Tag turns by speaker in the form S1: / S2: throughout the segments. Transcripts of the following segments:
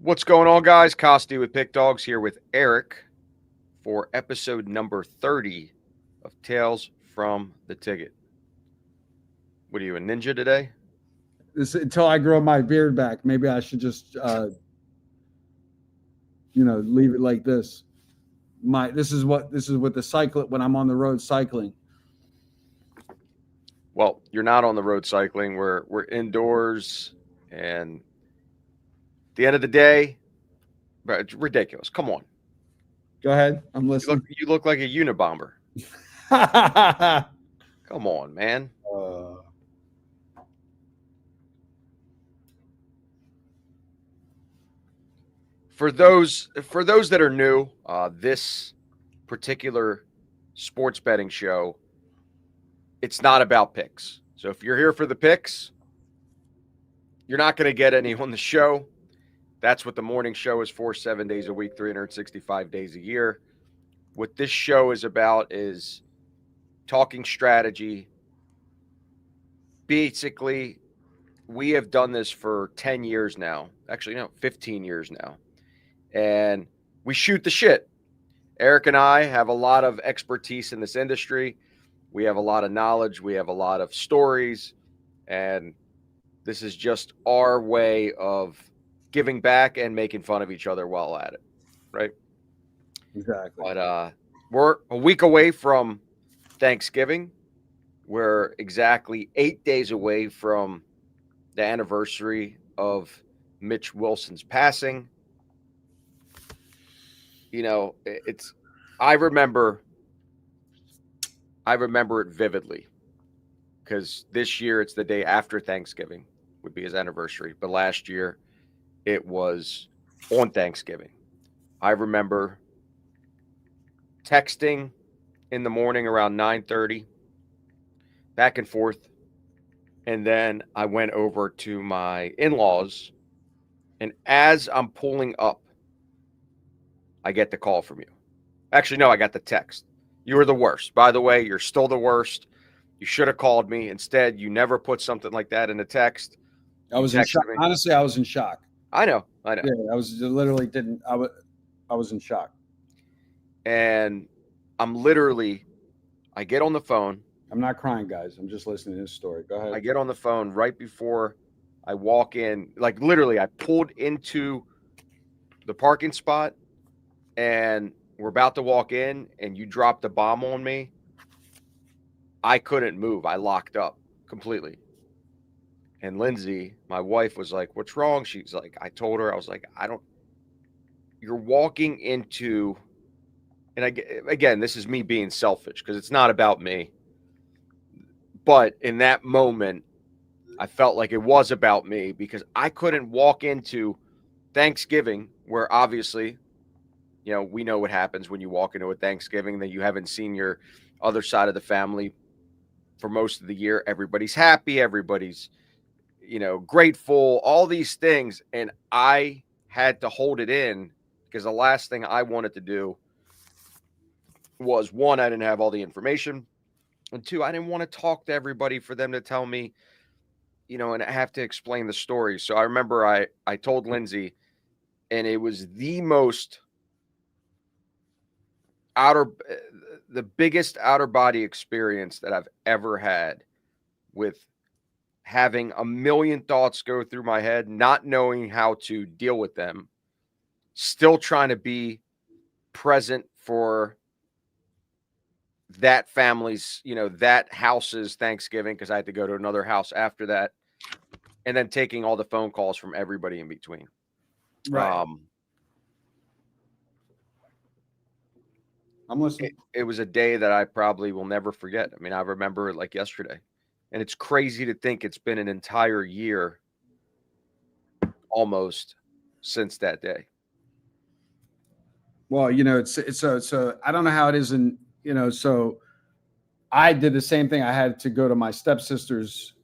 S1: What's going on, guys? Kosty with PickDawgz here with Eric for episode number 30 of Tales from the Ticket. What are you, a ninja today?
S2: This until I grow my beard back. Maybe I should just, leave it like this. This is what the cycle when I'm on the road cycling.
S1: Well, you're not on the road cycling. We're indoors, and at the end of the day, bro, it's ridiculous. Come on.
S2: Go ahead. I'm listening.
S1: You look like a Unabomber. Come on, man. For those that are new, this particular sports betting show, it's not about picks. So if you're here for the picks, you're not going to get any on the show. That's what the morning show is for, 7 days a week, 365 days a year. What this show is about is talking strategy. Basically, we have done this for 10 years now. Actually, no, 15 years now. And we shoot the shit. Eric and I have a lot of expertise in this industry. We have a lot of knowledge. We have a lot of stories. And this is just our way of giving back and making fun of each other while at it. Right?
S2: Exactly.
S1: But we're a week away from Thanksgiving. We're exactly 8 days away from the anniversary of Mitch Wilson's passing. You know, I remember it vividly because this year it's the day after Thanksgiving would be his anniversary. But last year it was on Thanksgiving. I remember texting in the morning around 9:30, back and forth. And then I went over to my in-laws, and as I'm pulling up, I get the call from you. Actually, no, I got the text. You were the worst. By the way, you're still the worst. You should have called me. Instead, you never put something like that in the text.
S2: I was in shock. Honestly, I was in shock.
S1: I know.
S2: Yeah, I was in shock.
S1: And I get on the phone.
S2: I'm not crying, guys. I'm just listening to this story. Go ahead.
S1: I get on the phone right before I walk in. Like, literally, I pulled into the parking spot, and we're about to walk in, and you dropped a bomb on me. I couldn't move. I locked up completely. And Lindsay, my wife, was like, "What's wrong?" She's like, I told her, I was like, you're walking into, and again, this is me being selfish because it's not about me. But in that moment, I felt like it was about me because I couldn't walk into Thanksgiving where obviously, you know, we know what happens when you walk into a Thanksgiving that you haven't seen your other side of the family for most of the year. Everybody's happy. Everybody's, grateful, all these things. And I had to hold it in because the last thing I wanted to do was, one, I didn't have all the information. And two, I didn't want to talk to everybody for them to tell me, and I have to explain the story. So I remember I told Lindsay, and it was the biggest outer body experience that I've ever had, with having a million thoughts go through my head, not knowing how to deal with them, still trying to be present for that family's, that house's Thanksgiving, because I had to go to another house after that, and then taking all the phone calls from everybody in between.
S2: Right. I'm listening.
S1: It was a day that I probably will never forget. I mean, I remember it like yesterday. And it's crazy to think it's been an entire year almost since that day.
S2: Well, it's so I don't know how it is so I did the same thing. I had to go to my stepsister's,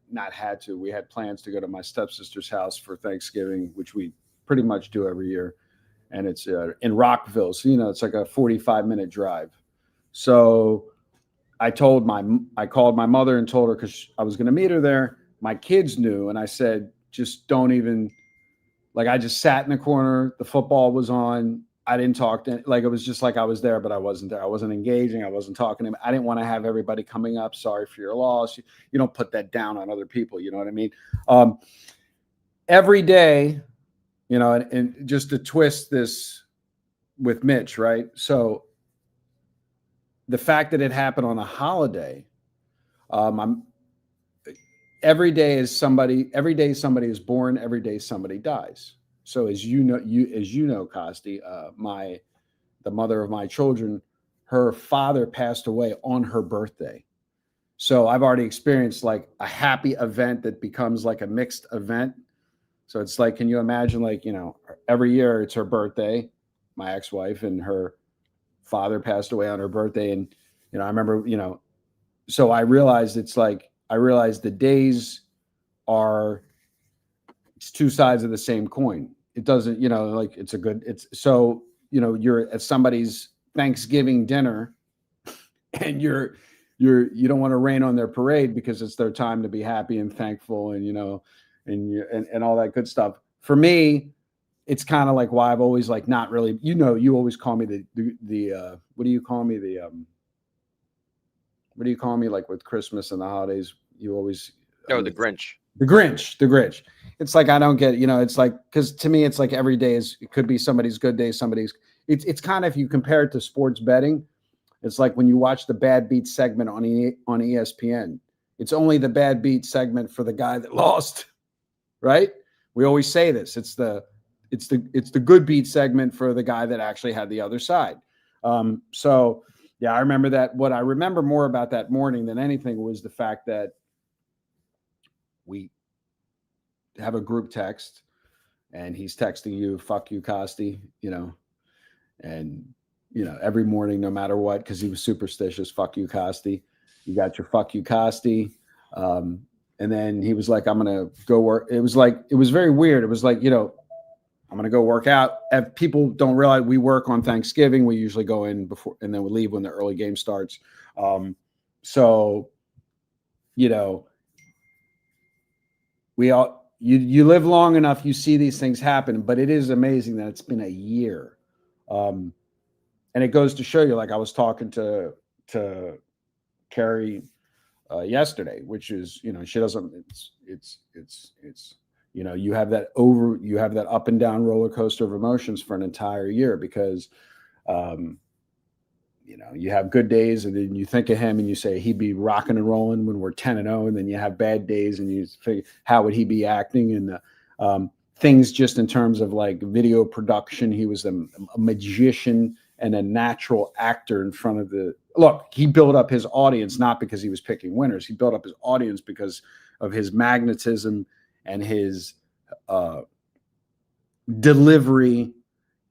S2: we had plans to go to my stepsister's house for Thanksgiving, which we pretty much do every year. And it's in Rockville. So, it's like a 45-minute drive. So I called my mother and told her, because I was going to meet her there. My kids knew. And I said, just don't even Like I just sat in the corner. The football was on. I didn't talk to, like, it was just like I was there, but I wasn't there. I wasn't engaging. I wasn't talking to him. I didn't want to have everybody coming up. Sorry for your loss. You don't put that down on other people. You know what I mean? Every day, you know, and just to twist this with Mitch, right? So the fact that it happened on a holiday, every day somebody is born, every day somebody dies. So as you know, Kosty, the mother of my children, her father passed away on her birthday. So I've already experienced like a happy event that becomes like a mixed event. So it's like, can you imagine, like, you know, every year it's her birthday, my ex-wife, and her father passed away on her birthday. And, you know, I remember, you know, so I realized the days it's two sides of the same coin. It doesn't, you know, like so, you know, you're at somebody's Thanksgiving dinner and you don't want to rain on their parade because it's their time to be happy and thankful and, you know, and all that good stuff. For me, it's kind of like why I've always like not really, you know, you always call me the what do you call me? What do you call me? Like with Christmas and the holidays, you always,
S1: the Grinch.
S2: The Grinch. It's like, I don't get, you know, it's like, because to me, it's like every day it could be somebody's good day, it's kind of, if you compare it to sports betting, it's like when you watch the Bad Beat segment on ESPN, it's only the Bad Beat segment for the guy that lost, right? We always say this. It's the good beat segment for the guy that actually had the other side. So yeah, I remember that. What I remember more about that morning than anything was the fact that we have a group text and he's texting you, fuck you, Kosty, you know, and, you know, every morning, no matter what, because he was superstitious, fuck you, Kosty. You got your fuck you, Kosty. And then he was like, I'm going to go work. It was very weird. It was like, you know, I'm going to go work out. If people don't realize, we work on Thanksgiving. We usually go in before, and then we leave when the early game starts. So, you know, you live long enough, you see these things happen, but it is amazing that it's been a year. And it goes to show you, like I was talking to Carrie yesterday, which is, you know, she doesn't, it's, you know, you have that up and down roller coaster of emotions for an entire year because, you know, you have good days and then you think of him and you say he'd be rocking and rolling when we're 10-0, and then you have bad days and you figure how would he be acting, and things just in terms of like video production. He was a magician and a natural actor in front of he built up his audience, not because he was picking winners. He built up his audience because of his magnetism and his delivery,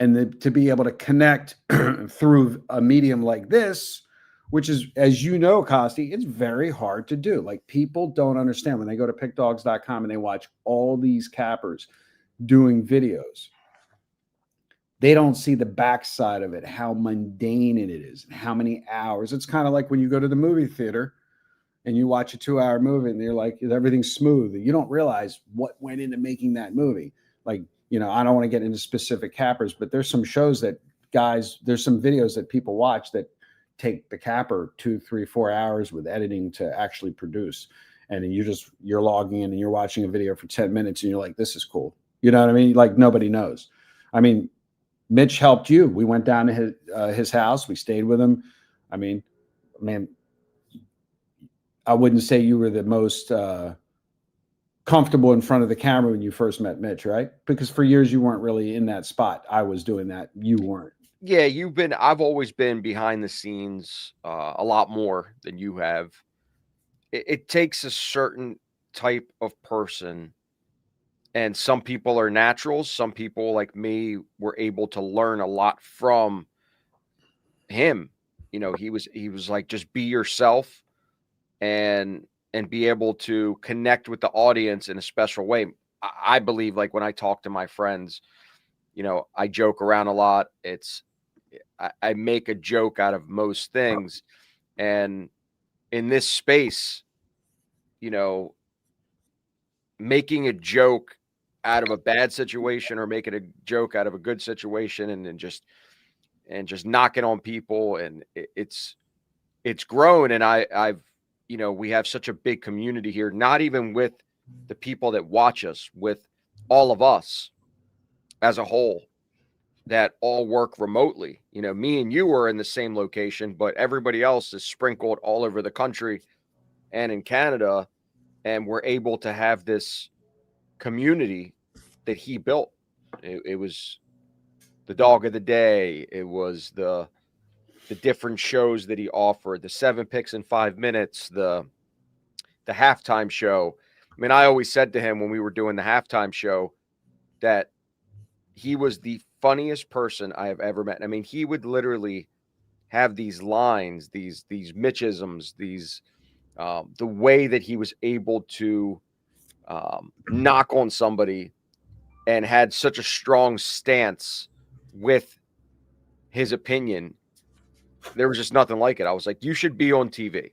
S2: and to be able to connect through a medium like this, which is, as you know, Kosty, it's very hard to do. Like, people don't understand when they go to PickDawgz.com and they watch all these cappers doing videos. They don't see the backside of it, how mundane it is, and how many hours. It's kind of like when you go to the movie theater and you watch a 2-hour movie and you're like, everything's smooth. You don't realize what went into making that movie. Like, you know, I don't want to get into specific cappers, but there's some shows that there's some videos that people watch that take the capper 2, 3, 4 hours with editing to actually produce. And you're logging in and you're watching a video for 10 minutes and you're like, this is cool. You know what I mean? Like, nobody knows. I mean, Mitch helped you. We went down to his house. We stayed with him. I mean, man, I wouldn't say you were the most comfortable in front of the camera when you first met Mitch, right? Because for years you weren't really in that spot. I was doing that. You weren't.
S1: Yeah, I've always been behind the scenes a lot more than you have. It takes a certain type of person, and some people are naturals. Some people like me were able to learn a lot from him. You know, he was like, just be yourself and be able to connect with the audience in a special way. I believe, like, when I talk to my friends, you know, I joke around a lot. I make a joke out of most things. And in this space, you know, making a joke out of a bad situation or making a joke out of a good situation, and then just knocking on people, and it's grown. And I've we have such a big community here, not even with the people that watch us, with all of us as a whole that all work remotely. Me and you are in the same location, but everybody else is sprinkled all over the country and in Canada, and we're able to have this community that he built. It was the dog of the day. It was the different shows that he offered, the 7 picks in 5 minutes, the halftime show. I mean, I always said to him when we were doing the halftime show that he was the funniest person I have ever met. I mean, he would literally have these lines, these Mitchisms, these the way that he was able to knock on somebody and had such a strong stance with his opinion. There was just nothing like it. I was like, you should be on TV.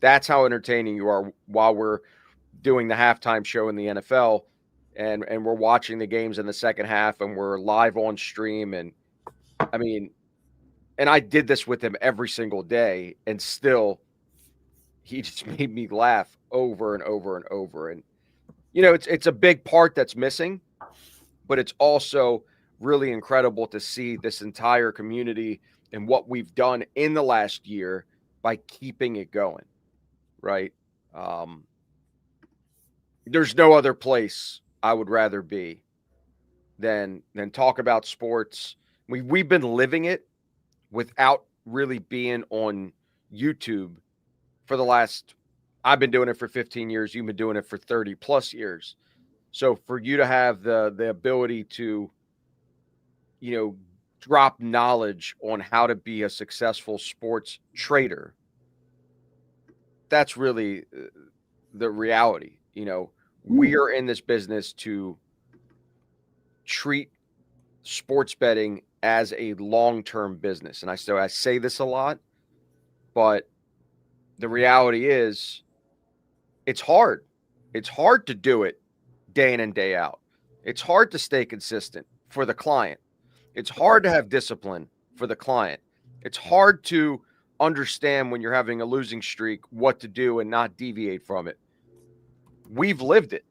S1: That's how entertaining you are while we're doing the halftime show in the NFL, and we're watching the games in the second half, and we're live on stream. And I mean, and I did this with him every single day, and still he just made me laugh over and over and over. And it's a big part that's missing, but it's also really incredible to see this entire community and what we've done in the last year by keeping it going, right? There's no other place I would rather be than talk about sports. We've been living it without really being on YouTube for the last, I've been doing it for 15 years. You've been doing it for 30 plus years. So for you to have the ability to, drop knowledge on how to be a successful sports trader, that's really the reality. We are in this business to treat sports betting as a long-term business. And I say this a lot, but the reality is it's hard. It's hard to do it day in and day out. It's hard to stay consistent for the client. It's hard to have discipline for the client. It's hard to understand when you're having a losing streak what to do and not deviate from it. We've lived it.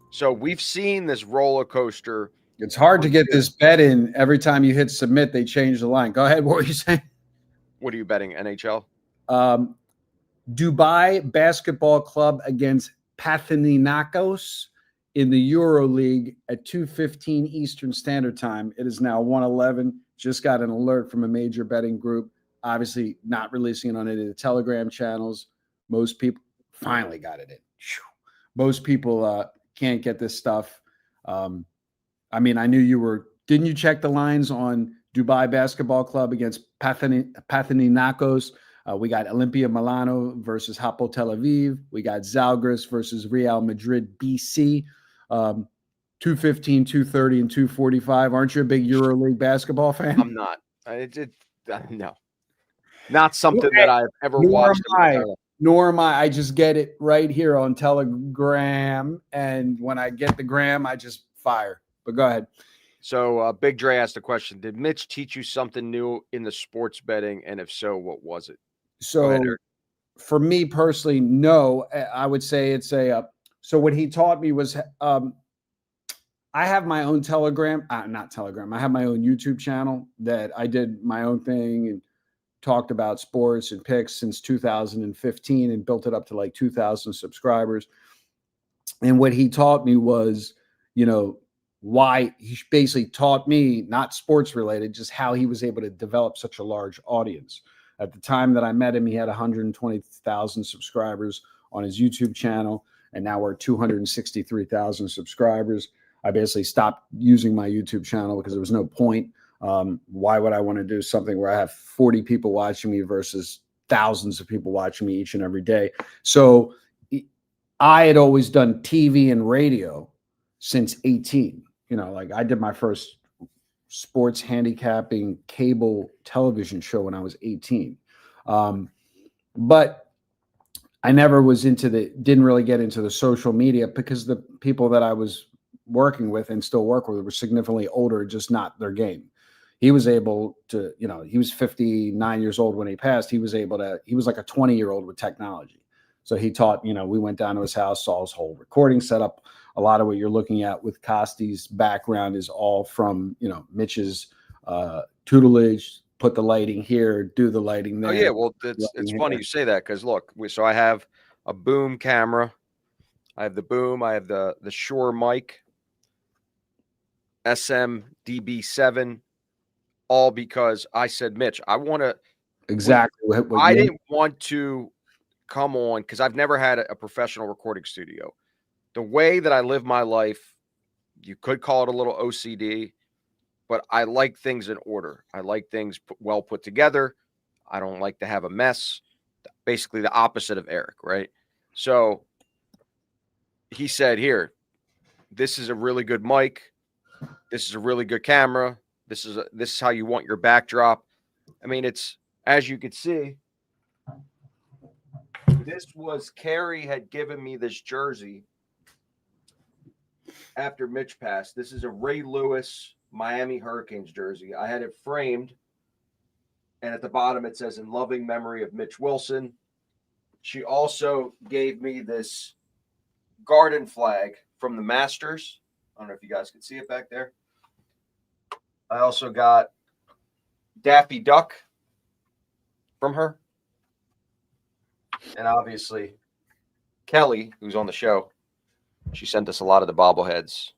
S1: So we've seen this roller coaster.
S2: It's hard to get this bet in. Every time you hit submit, they change the line. Go ahead. What were you saying?
S1: What are you betting, NHL?
S2: Dubai Basketball Club against Panathinaikos in the Euro League at 2:15 Eastern Standard Time. It is now 1:11. Just got an alert from a major betting group. Obviously not releasing it on any of the Telegram channels. Most people finally got it in. Most people can't get this stuff. I mean, I knew you were. Didn't you check the lines on Dubai Basketball Club against Panathinaikos? We got Olympia Milano versus Hapoel Tel Aviv. We got Zalgiris versus Real Madrid BC. 2:15, 2:30, and 2:45. Aren't you a big EuroLeague basketball fan?
S1: I'm not. No, not something that I've ever watched.
S2: Nor am I. I just get it right here on Telegram, and when I get the gram, I just fire. But go ahead.
S1: So Big Dre asked a question. Did Mitch teach you something new in the sports betting? And if so, what was it?
S2: So for me personally, no. I would say it's so what he taught me was I have my own Telegram. Not Telegram. I have my own YouTube channel that I did my own thing and talked about sports and picks since 2015 and built it up to like 2,000 subscribers. And what he taught me was, why he basically taught me, not sports related, just how he was able to develop such a large audience. At the time that I met him, he had 120,000 subscribers on his YouTube channel, and now we're at 263,000 subscribers. I basically stopped using my YouTube channel because there was no point. Why would I want to do something where I have 40 people watching me versus thousands of people watching me each and every day? So I had always done TV and radio since 18. Like I did my first sports handicapping cable television show when I was 18. But I never was didn't really get into the social media because the people that I was working with and still work with were significantly older, just not their game. He was able to, he was 59 years old when he passed. He was like a 20-year-old with technology. So he taught, we went down to his house, saw his whole recording setup. A lot of what you're looking at with Kosty's background is all from, Mitch's tutelage, put the lighting here, do the lighting there.
S1: Oh yeah, well, it's funny you say that, because look, so I have a boom camera, I have the boom, I have the Shure mic, SMDB7, all because I said, Mitch, I want to
S2: exactly.
S1: I didn't want to come on because I've never had a professional recording studio. The way that I live my life, you could call it a little OCD, but I like things in order. I like things well put together. I don't like to have a mess. Basically the opposite of Eric, right? So he said, here, this is a really good mic. This is a really good camera. This is how you want your backdrop. I mean, it's, as you could see, this was, Carrie had given me this jersey after Mitch passed. This is a Ray Lewis Miami Hurricanes jersey. I had it framed, and at the bottom it says, in loving memory of Mitch Wilson. She also gave me this garden flag from the Masters. I don't know if you guys can see it back there. I also got Daffy Duck from her. And obviously, Kelly, who's on the show, she sent us a lot of the bobbleheads.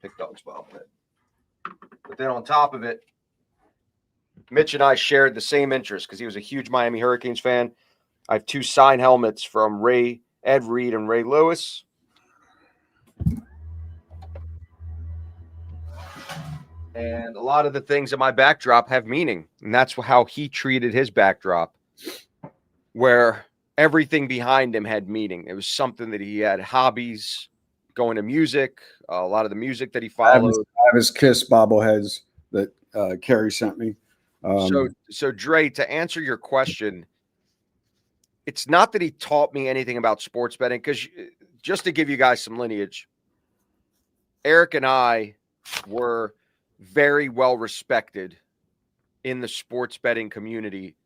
S1: PickDawgz bobblehead. But then on top of it, Mitch and I shared the same interest because he was a huge Miami Hurricanes fan. I have 2 signed helmets from Ed Reed and Ray Lewis. And a lot of the things in my backdrop have meaning. And that's how he treated his backdrop, where everything behind him had meaning. It was something that he had hobbies, going to music, a lot of the music that he followed.
S2: I have his Kiss bobbleheads that Carrie sent me.
S1: So Dre, to answer your question, it's not that he taught me anything about sports betting, because just to give you guys some lineage, Eric and I were very well respected in the sports betting community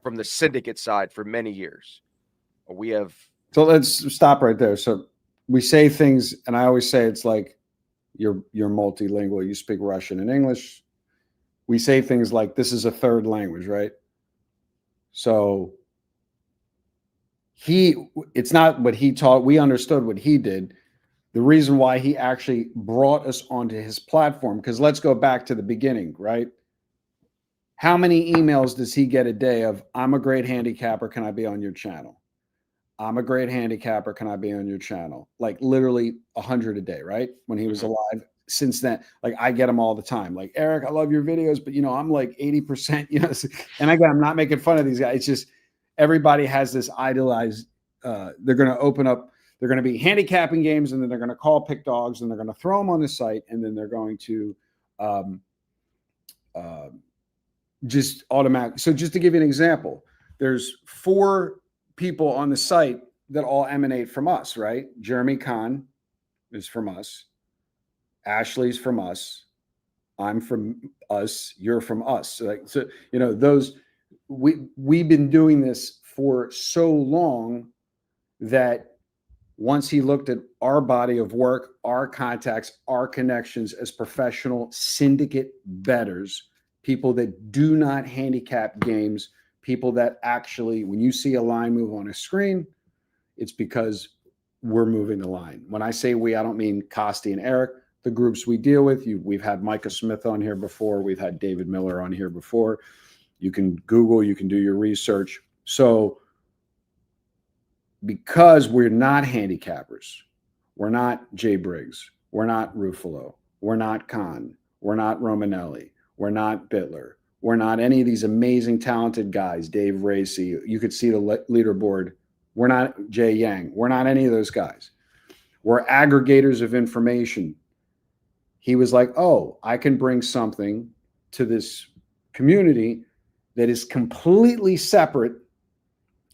S1: from the syndicate side for many years. So
S2: let's stop right there. So we say things, and I always say it's like you're multilingual. You speak Russian and English. We say things like this is a third language, right? So it's not what he taught. We understood what he did. The reason why he actually brought us onto his platform, because let's go back to the beginning, right? How many emails does he get a day of, I'm a great handicapper, can I be on your channel? I'm a great handicapper, can I be on your channel? Like literally 100 a day, right? When he was alive. Since then, like I get them all the time. Like, Eric, I love your videos, but I'm like 80%, and again, I'm not making fun of these guys. It's just everybody has this idolized, they're going to open up, they're going to be handicapping games, and then they're going to call PickDawgz, and they're going to throw them on the site, and then they're going to just automatic. So just to give you an example, there's 4 people on the site that all emanate from us, right? Jeremy Kahn is from us. Ashley's from us. I'm from us. You're from us. So those we've been doing this for so long that once he looked at our body of work, our contacts, our connections as professional syndicate bettors, people that do not handicap games, people that actually, when you see a line move on a screen, it's because we're moving the line. When I say we, I don't mean Kosty and Eric. The groups we deal with, we've had Micah Smith on here before. We've had David Miller on here before. You can Google, you can do your research. So because we're not handicappers, we're not Jay Briggs, we're not Ruffalo, we're not Kahn, we're not Romanelli, we're not Bittler, we're not any of these amazing talented guys, Dave Racy. You could see the leaderboard. We're not Jay Yang. We're not any of those guys. We're aggregators of information. He was like, oh, I can bring something to this community that is completely separate.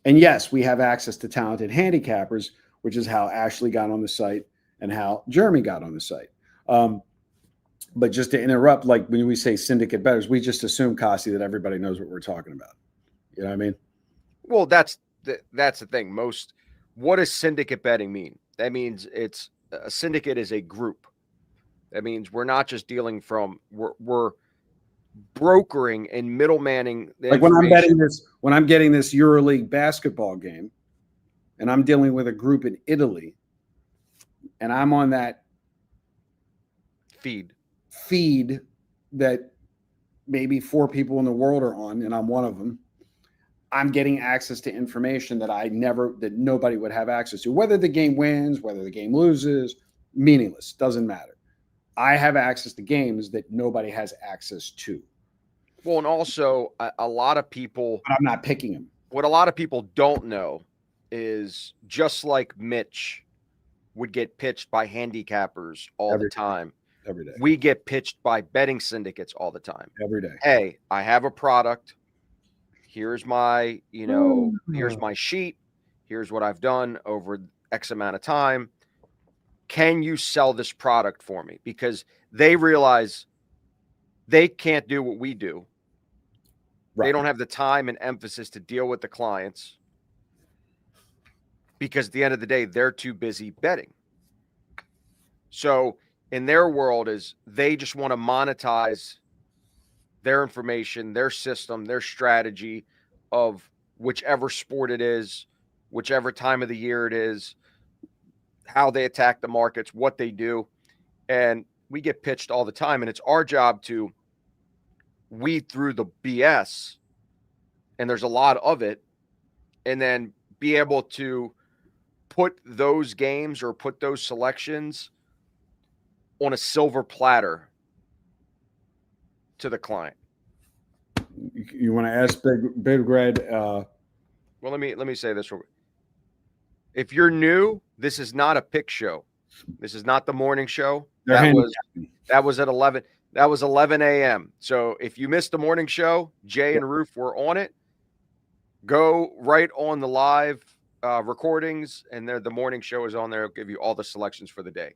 S2: And yes, we have access to talented handicappers, which is how Ashley got on the site. and how Jeremy got on the site. But just to interrupt, like when we say syndicate bettors, we just assume, Kosty, that everybody knows what we're talking about. You know what I mean?
S1: Well, that's the thing. What does syndicate betting mean? That means it's a syndicate is a group. That means we're not just dealing from we're brokering and middlemaning the
S2: like when I'm getting this EuroLeague basketball game, and I'm dealing with a group in Italy, and I'm on that
S3: feed
S2: that maybe 4 people in the world are on, and I'm one of them. I'm getting access to information that nobody would have access to. Whether the game wins, whether the game loses, meaningless, doesn't matter. I have access to games that nobody has access to.
S1: Well, and also a lot of people,
S2: but I'm not picking them.
S1: What a lot of people don't know is just like Mitch would get pitched by handicappers all the time.
S2: Every day.
S1: We get pitched by betting syndicates all the time.
S2: Every day.
S1: Hey, I have a product. Here's my, here's my sheet. Here's what I've done over X amount of time. Can you sell this product for me? Because they realize they can't do what we do. Right. They don't have the time and emphasis to deal with the clients because at the end of the day, they're too busy betting. So in their world is they just want to monetize their information, their system, their strategy of whichever sport it is, whichever time of the year it is, how they attack the markets, what they do. And we get pitched all the time. And it's our job to weed through the BS, and there's a lot of it, and then be able to put those games or put those selections on a silver platter to the client.
S2: You want to ask Big Red?
S1: Well, let me say this. If you're new, this is not a pick show. This is not the morning show. That was at 11. That was 11 a.m. So if you missed the morning show, Jay and Roof were on it. Go right on the live recordings, and the morning show is on there. It'll give you all the selections for the day.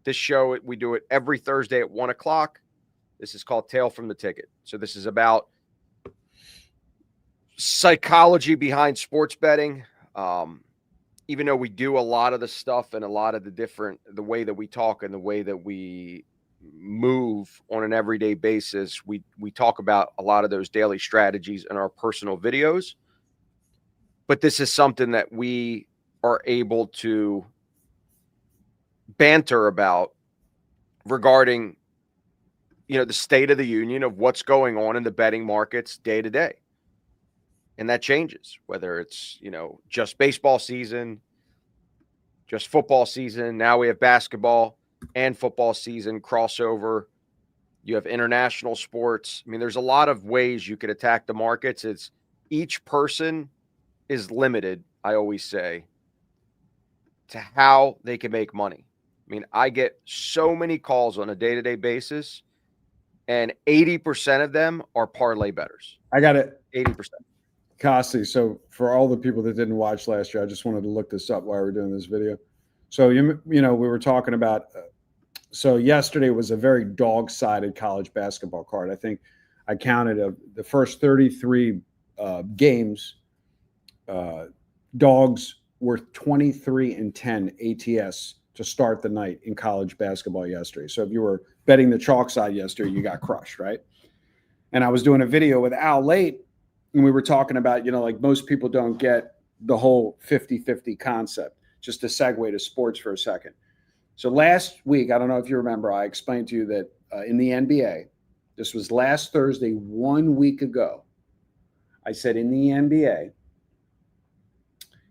S1: This show, we do it every Thursday at 1 o'clock. This is called Tail from the Ticket. So this is about psychology behind sports betting. Even though we do a lot of the stuff and a lot of the way that we talk and the way that we move on an everyday basis, we talk about a lot of those daily strategies in our personal videos. But this is something that we are able to banter about regarding, the state of the union of what's going on in the betting markets day to day. And that changes, whether it's, just baseball season, just football season. Now we have basketball and football season crossover. You have international sports. I mean, there's a lot of ways you could attack the markets. It's each person is limited, I always say, to how they can make money. I mean, I get so many calls on a day-to-day basis, and 80% of them are parlay bettors.
S2: I got it.
S1: 80%.
S2: Kosty, so for all the people that didn't watch last year, I just wanted to look this up while we're doing this video. So, we were talking about, so yesterday was a very dog-sided college basketball card. I think I counted the first 33 games, dogs were 23-10 ATS to start the night in college basketball yesterday. So if you were betting the chalk side yesterday, you got crushed, right? And I was doing a video with Al late, and we were talking about, like most people don't get the whole 50-50 concept. Just to segue to sports for a second. So last week, I don't know if you remember, I explained to you that in the NBA, this was last Thursday, 1 week ago, I said in the NBA,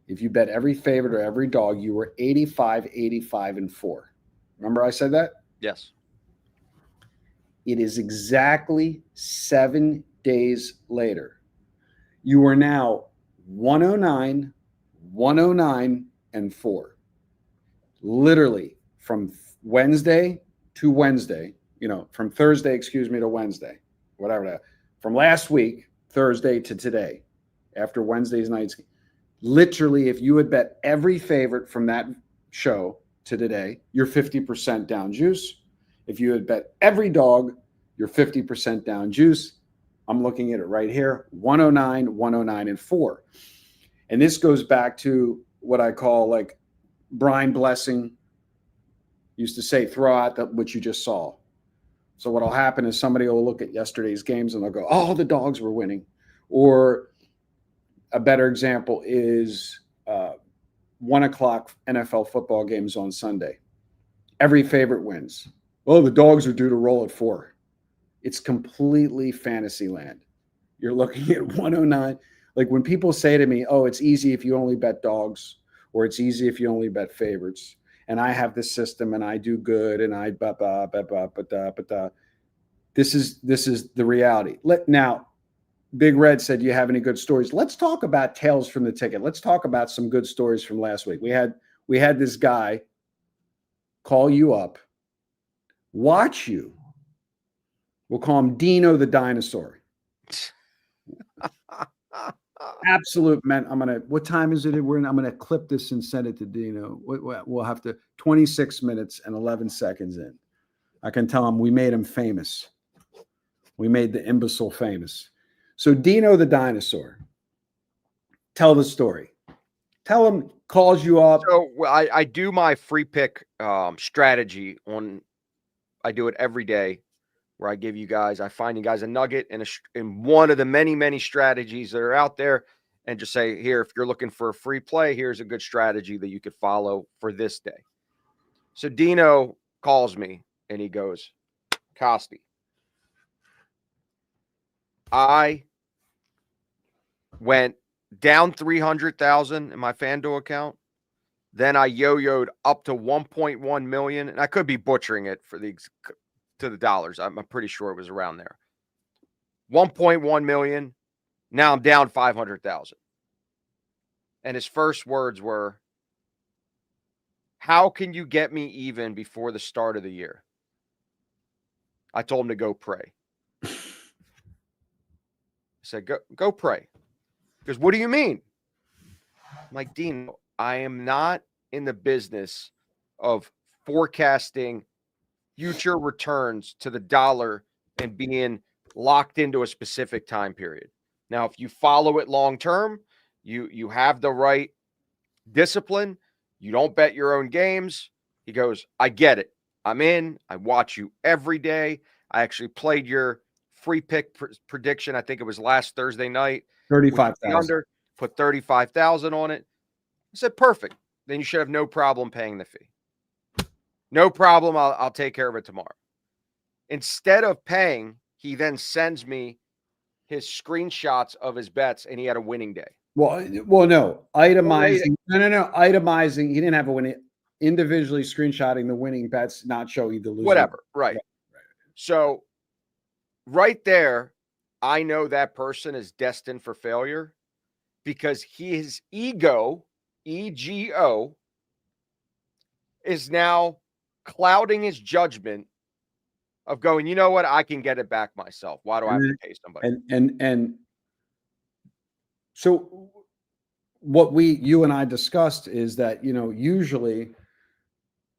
S2: if you bet every favorite or every dog, you were 85, 85, and 4. Remember I said that?
S1: Yes.
S2: It is exactly 7 days later. You are now 109, 109, and 4. Literally from Wednesday to Wednesday, from Thursday, to Wednesday, whatever that, from last week, Thursday to today, after Wednesday's night's game. Literally, if you had bet every favorite from that show to today, you're 50% down juice. If you had bet every dog, you're 50% down juice. I'm looking at it right here, 109, 109, and 4. And this goes back to what I call like Brian Blessing used to say, throw out what you just saw. So what'll happen is somebody will look at yesterday's games and they'll go, oh, the dogs were winning. Or a better example is 1 o'clock NFL football games on Sunday. Every favorite wins. Oh, the dogs are due to roll at 4. It's completely fantasy land. You're looking at 109. Like when people say to me, oh, it's easy if you only bet dogs, or it's easy if you only bet favorites, and I have this system and I do good and I this is the reality. Now, Big Red said, you have any good stories? Let's talk about tales from the ticket. Let's talk about some good stories from last week. We had this guy call you up, watch you. We'll call him Dino the dinosaur. Absolute man. What time is it? I'm going to clip this and send it to Dino. We'll have to 26 minutes and 11 seconds in. I can tell him we made him famous. We made the imbecile famous. So Dino the dinosaur, tell the story. Tell him, calls you up.
S1: So I do my free pick strategy on. I do it every day, where I give you guys. I find you guys a nugget in one of the many strategies that are out there, and just say, here, if you're looking for a free play, here's a good strategy that you could follow for this day. So Dino calls me and he goes, Kosty, I went down 300,000 in my FanDuel account. Then I yo-yoed up to 1.1 million, and I could be butchering it to the dollars. I'm pretty sure it was around there. 1.1 million. Now I'm down 500,000. And his first words were, how can you get me even before the start of the year? I told him to go pray. I said, go pray. He goes, what do you mean? I'm like, Dean, I am not in the business of forecasting future returns to the dollar and being locked into a specific time period. Now, if you follow it long term, you have the right discipline. You don't bet your own games. He goes, I get it. I'm in. I watch you every day. I actually played your free pick prediction. I think it was last Thursday night.
S2: 35,000.
S1: Put 35,000 on it. I said, perfect. Then you should have no problem paying the fee. No problem. I'll take care of it tomorrow. Instead of paying, he then sends me his screenshots of his bets, and he had a winning day.
S2: Well, no. Itemizing. No. Itemizing. He didn't have a winning. Individually screenshotting the winning bets, not showing the losing.
S1: Whatever. Right. So right there, I know that person is destined for failure, because his ego, EGO, is now clouding his judgment of going, you know what? I can get it back myself. Why do I have to pay somebody?
S2: And so what you and I discussed is that, usually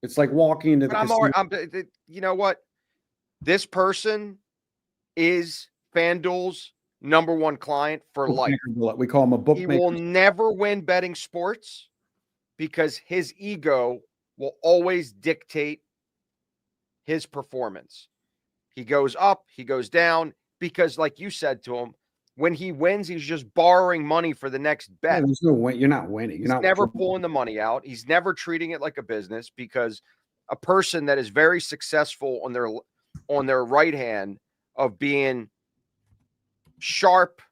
S2: it's like walking into the casino.
S1: You know what? This person is FanDuel's #1 client for life.
S2: We call him a bookmaker.
S1: He will never win betting sports because his ego will always dictate his performance. He goes up, he goes down, because like you said to him, when he wins, he's just borrowing money for the next bet.
S2: Yeah, there's no win. You're not winning.
S1: He's never pulling the money out. He's never treating it like a business, because a person that is very successful on their right hand of being sharp,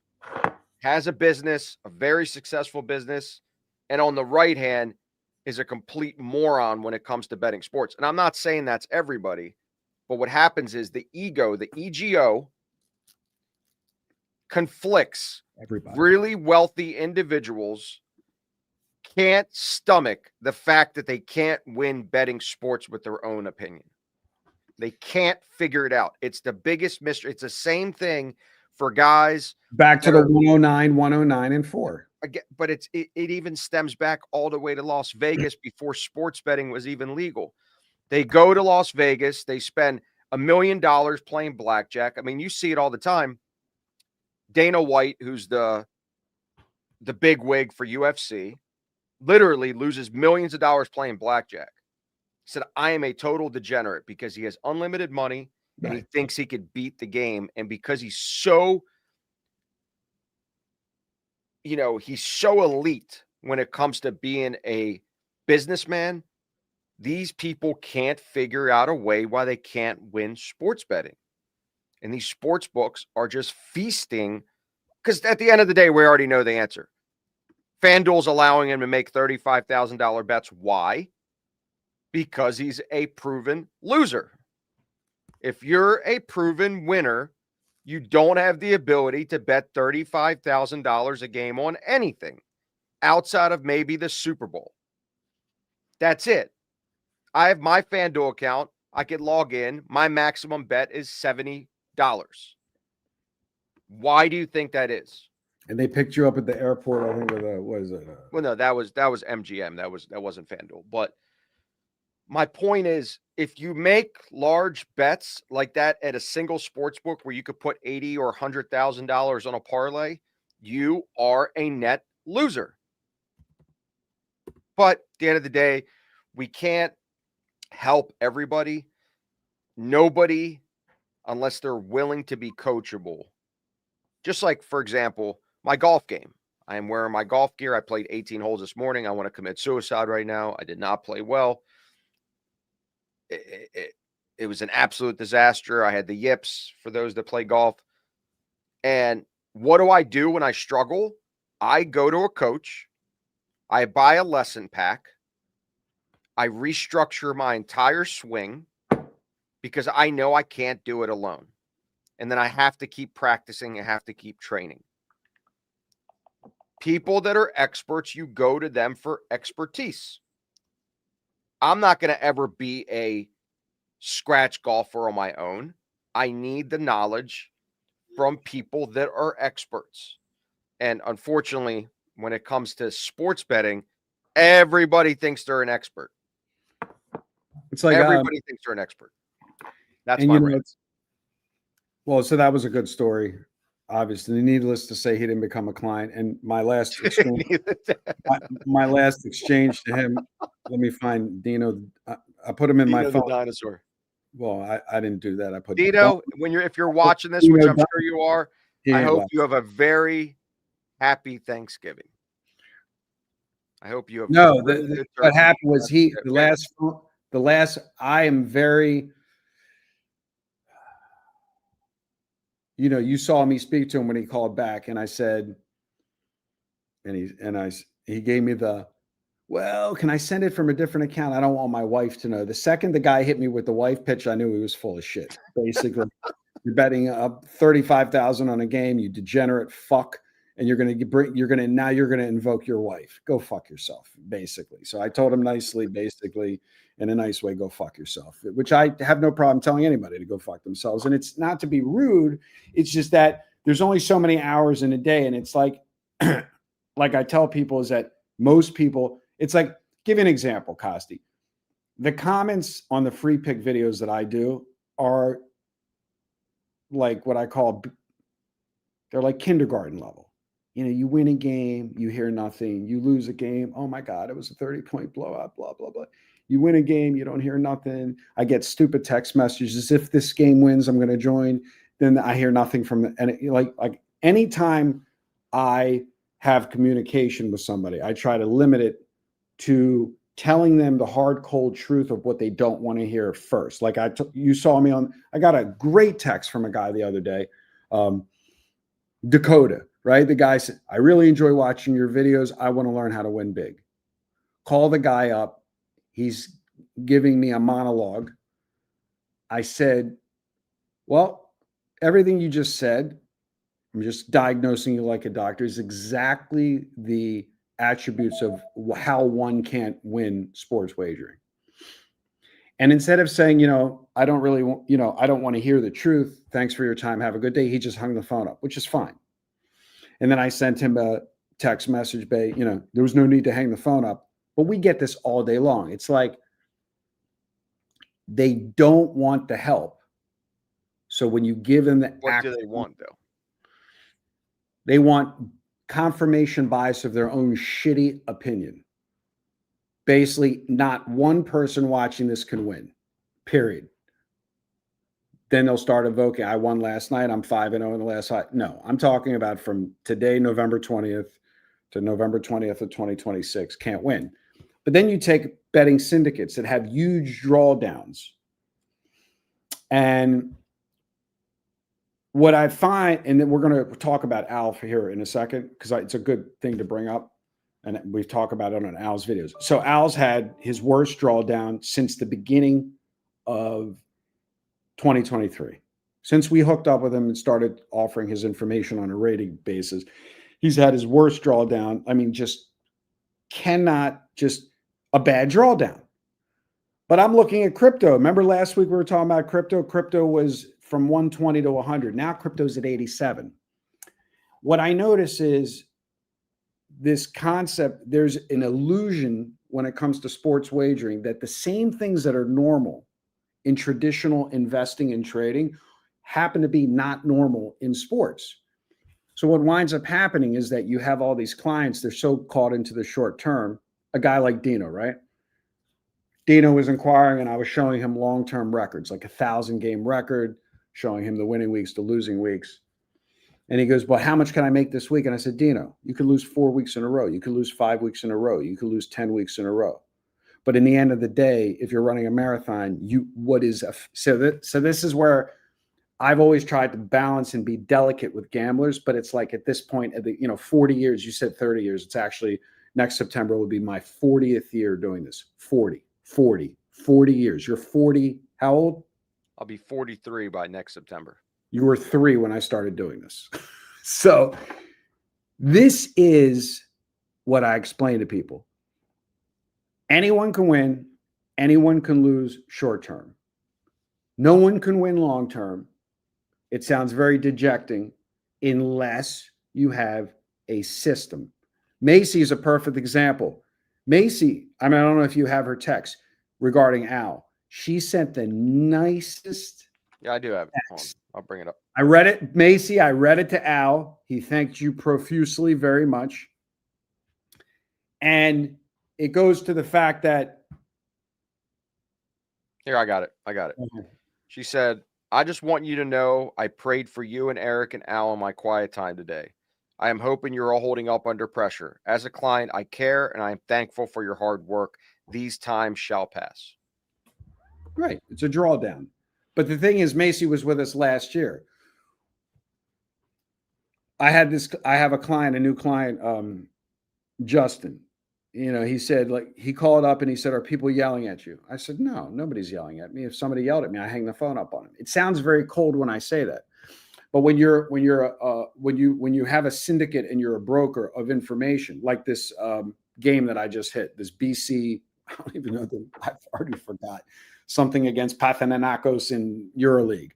S1: has a business, a very successful business, and on the right hand is a complete moron when it comes to betting sports. And I'm not saying that's everybody, but what happens is the ego, the EGO, conflicts.
S2: Everybody.
S1: Really wealthy individuals can't stomach the fact that they can't win betting sports with their own opinion. They can't figure it out. It's the biggest mystery. It's the same thing for guys.
S2: Back to the 109, 109, and 4.
S1: but it even stems back all the way to Las Vegas before sports betting was even legal. They go to Las Vegas, they spend $1 million playing blackjack. I mean, you see it all the time. Dana White, who's the big wig for UFC, literally loses millions of dollars playing blackjack. He said, I am a total degenerate because he has unlimited money and he thinks he could beat the game. And because he's so, he's so elite when it comes to being a businessman, these people can't figure out a way why they can't win sports betting. And these sports books are just feasting because at the end of the day, we already know the answer. FanDuel's allowing him to make $35,000 bets. Why? Because he's a proven loser. If you're a proven winner, you don't have the ability to bet $35,000 a game on anything outside of maybe the Super Bowl. That's it. I have my FanDuel account. I could log in. My maximum bet is $70. Why do you think that is?
S2: And they picked you up at the airport, I think, with what is it?
S1: Well, no, that was MGM. That wasn't FanDuel. But my point is, if you make large bets like that at a single sports book where you could put $80,000 or $100,000 on a parlay, you are a net loser. But at the end of the day, we can't help everybody. Nobody, unless they're willing to be coachable. Just like, for example, my golf game. I am wearing my golf gear. I played 18 holes this morning. I want to commit suicide right now. I did not play well. It was an absolute disaster. I had the yips for those that play golf. And what do I do when I struggle? I go to a coach. I buy a lesson pack. I restructure my entire swing because I know I can't do it alone. And then I have to keep practicing. I have to keep training. People that are experts, you go to them for expertise. I'm not going to ever be a scratch golfer on my own. I need the knowledge from people that are experts. And unfortunately, when it comes to sports betting, everybody thinks they're an expert.
S2: It's like
S1: everybody thinks they're an expert. That's my rant.
S2: Well, so that was a good story. Obviously, needless to say, he didn't become a client. And my last exchange, my last exchange to him, let me find Dino. I put him in my phone.
S1: The dinosaur.
S2: Well, I didn't do that. I put
S1: Dino. If you're watching this, which I'm sure you are, I hope you have a very happy Thanksgiving. I hope you have.
S2: No, what happened was the last. I am very. You saw me speak to him when he called back, and I said, he gave me well, can I send it from a different account? I don't want my wife to know. The second the guy hit me with the wife pitch, I knew he was full of shit. Basically, you're betting up 35,000 on a game, you degenerate fuck, and you're gonna invoke your wife. Go fuck yourself, basically. So I told him nicely, basically, in a nice way, go fuck yourself, which I have no problem telling anybody to go fuck themselves. And it's not to be rude. It's just that there's only so many hours in a day. And it's like, like I tell people is that most people, it's like, give you an example, Kosty. The comments on the free pick videos that I do are like what I call, they're like kindergarten level. You win a game, you hear nothing. You lose a game. Oh my God, it was a 30-point blowout, blah, blah, blah. You win a game, you don't hear nothing. I get stupid text messages. If this game wins, I'm going to join. Then I hear nothing from it. And like anytime I have communication with somebody, I try to limit it to telling them the hard, cold truth of what they don't want to hear first. Like you saw me I got a great text from a guy the other day, Dakota, right? The guy said, I really enjoy watching your videos. I want to learn how to win big. Call the guy up. He's giving me a monologue. I said, well, everything you just said, I'm just diagnosing you like a doctor, is exactly the attributes of how one can't win sports wagering. And instead of saying, I don't really want, I don't want to hear the truth. Thanks for your time. Have a good day. He just hung the phone up, which is fine. And then I sent him a text message, Bay, there was no need to hang the phone up. But we get this all day long. It's like they don't want the help. So when you give them the
S1: What do they want, though?
S2: They want confirmation bias of their own shitty opinion. Basically, not one person watching this can win, period. Then they'll start evoking, I won last night, I'm 5-0 in the last five. No, I'm talking about from today, November 20th to November 20th of 2026, can't win. But then you take betting syndicates that have huge drawdowns. And what I find, and then we're going to talk about Al here in a second, because it's a good thing to bring up. And we've talked about it on Al's videos. So Al's had his worst drawdown since the beginning of 2023. Since we hooked up with him and started offering his information on a rating basis, he's had his worst drawdown. I mean, just a bad drawdown. But I'm looking at crypto. Remember last week we were talking about crypto? Crypto was from 120 to 100. Now crypto's at 87. What I notice is this concept, there's an illusion when it comes to sports wagering that the same things that are normal in traditional investing and trading happen to be not normal in sports. So what winds up happening is that you have all these clients, they're so caught into the short term. A guy like Dino, right? Dino was inquiring and I was showing him long-term records, like 1,000-game record, showing him the winning weeks, the losing weeks. And he goes, well, how much can I make this week? And I said, Dino, you could lose 4 weeks in a row. You could lose 5 weeks in a row. You could lose 10 weeks in a row. But in the end of the day, if you're running a marathon, so this is where I've always tried to balance and be delicate with gamblers. But it's like at this point, at the 40 years, you said 30 years. It's actually next September will be my 40th year doing this. 40 years. You're 40. How old?
S1: I'll be 43 by next September.
S2: You were 3 when I started doing this. So this is what I explain to people. Anyone can win. Anyone can lose short term. No one can win long term. It sounds very dejecting unless you have a system. Macy is a perfect example. Macy, I don't know if you have her text regarding Al. She sent the nicest.
S1: Yeah, I do have it. I'll bring it up.
S2: I read it, Macy. I read it to Al. He thanked you profusely very much. And it goes to the fact that.
S1: Here, I got it.
S2: Okay.
S1: She said, I just want you to know I prayed for you and Eric and Al in my quiet time today. I am hoping you're all holding up under pressure. As a client, I care and I am thankful for your hard work. These times shall pass.
S2: Right. It's a drawdown. But the thing is, Macy was with us last year. I have a client, a new client, Justin. He said, he called up and he said, are people yelling at you? I said, no, nobody's yelling at me. If somebody yelled at me, I hang the phone up on him. It sounds very cold when I say that. But when you have a syndicate and you're a broker of information, like this game that I just hit, this BC, I don't even know, I've already forgot, something against Panathinaikos in EuroLeague.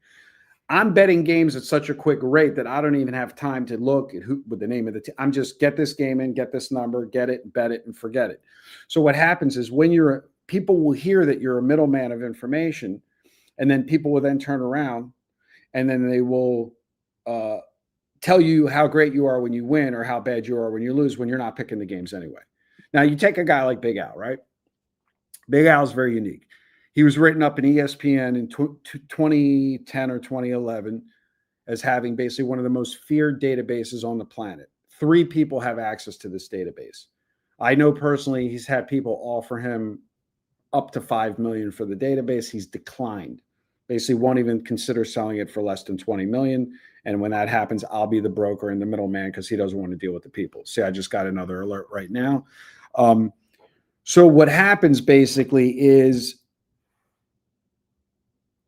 S2: I'm betting games at such a quick rate that I don't even have time to look at with the name of the team. I'm just get this game in, get this number, get it, bet it, and forget it. So what happens is people will hear that you're a middleman of information, and then people will then turn around and then they will tell you how great you are when you win or how bad you are when you lose when you're not picking the games anyway. Now, you take a guy like Big Al, right? Big Al is very unique. He was written up in ESPN in 2010 or 2011 as having basically one of the most feared databases on the planet. 3 people have access to this database. I know personally he's had people offer him up to $5 million for the database. He's declined. Basically won't even consider selling it for less than $20 million. And when that happens, I'll be the broker and the middleman because he doesn't want to deal with the people. See, I just got another alert right now. So what happens basically is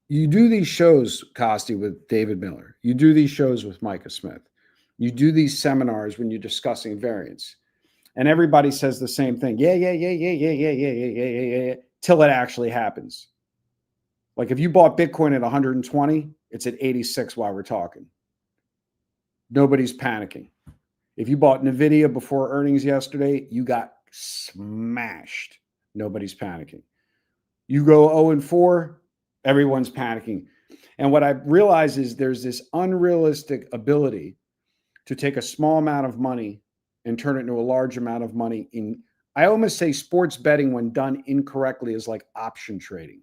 S2: you do these shows, Kosty, with David Miller. You do these shows with Micah Smith. You do these seminars when you're discussing variance. And everybody says the same thing. Yeah, till it actually happens. Like if you bought Bitcoin at 120, it's at 86 while we're talking. Nobody's panicking. If you bought NVIDIA before earnings yesterday, you got smashed. Nobody's panicking. You go 0-4, everyone's panicking. And what I realize is there's this unrealistic ability to take a small amount of money and turn it into a large amount of money. I almost say sports betting when done incorrectly is like option trading.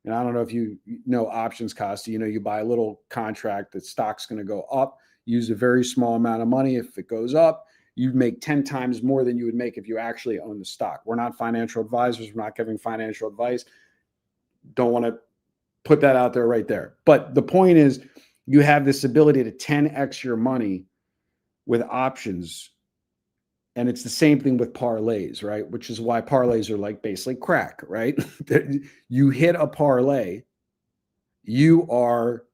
S2: And I don't know if you know options, Kosty. You buy a little contract that stock's going to go up, use a very small amount of money. If it goes up, you make 10 times more than you would make if you actually own the stock. We're not financial advisors. We're not giving financial advice. Don't want to put that out there right there. But the point is, you have this ability to 10x your money with options. And it's the same thing with parlays, right? Which is why parlays are like basically crack, right? You hit a parlay, you are